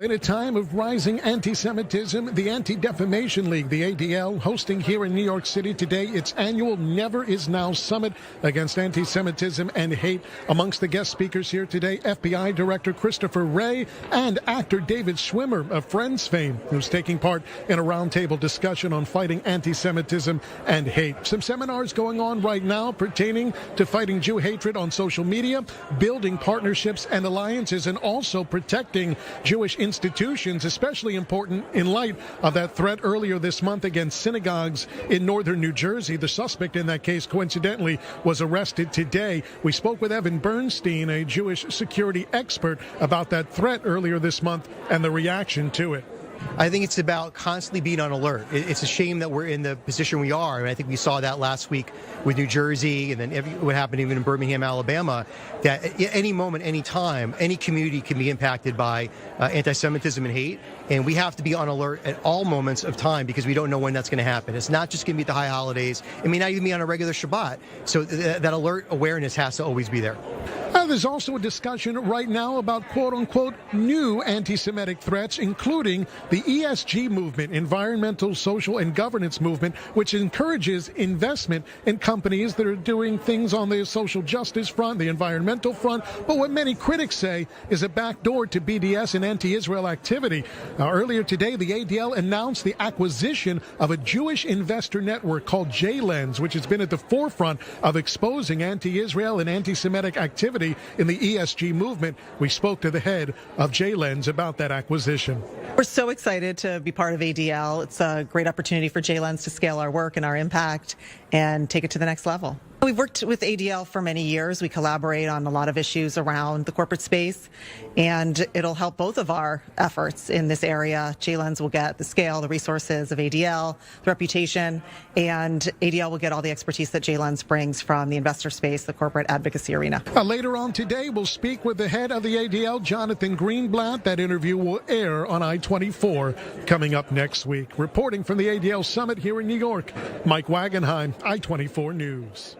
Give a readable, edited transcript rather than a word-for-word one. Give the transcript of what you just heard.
In a time of rising anti-Semitism, the Anti-Defamation League, the ADL, hosting here in New York City today its annual Never Is Now Summit against anti-Semitism and hate. Amongst the guest speakers here today, FBI Director Christopher Wray and actor David Schwimmer of Friends fame, who's taking part in a roundtable discussion on fighting anti-Semitism and hate. Some seminars going on right now pertaining to fighting Jew hatred on social media, building partnerships and alliances, and also protecting Jewish institutions, especially important in light of that threat earlier this month against synagogues in northern New Jersey. The suspect in that case, coincidentally, was arrested today. We spoke with Evan Bernstein, a Jewish security expert, about that threat earlier this month and the reaction to it. I think it's about constantly being on alert. It's a shame that we're in the position we are, and I think we saw that last week with New Jersey, and then what happened even in Birmingham, Alabama, that at any moment, any time, any community can be impacted by anti-Semitism and hate, and we have to be on alert at all moments of time because we don't know when that's going to happen. It's not just going to be at the high holidays. It may not even be on a regular Shabbat, so that alert awareness has to always be there. There's also a discussion right now about quote-unquote new anti-Semitic threats, including the ESG movement, environmental, social, and governance movement, which encourages investment in companies that are doing things on the social justice front, the environmental front, but what many critics say is a backdoor to BDS and anti-Israel activity. Now, earlier today, the ADL announced the acquisition of a Jewish investor network called JLens, which has been at the forefront of exposing anti-Israel and anti-Semitic activity in the ESG movement. We spoke to the head of JLens about that acquisition. We're so excited to be part of ADL. It's a great opportunity for JLens to scale our work and our impact and take it to the next level. We've worked with ADL for many years. We collaborate on a lot of issues around the corporate space, and it'll help both of our efforts in this area. JLens will get the scale, the resources of ADL, the reputation, and ADL will get all the expertise that JLens brings from the investor space, the corporate advocacy arena. Later on today, we'll speak with the head of the ADL, Jonathan Greenblatt. That interview will air on I-24 coming up next week. Reporting from the ADL Summit here in New York, Mike Wagenheim, I-24 News.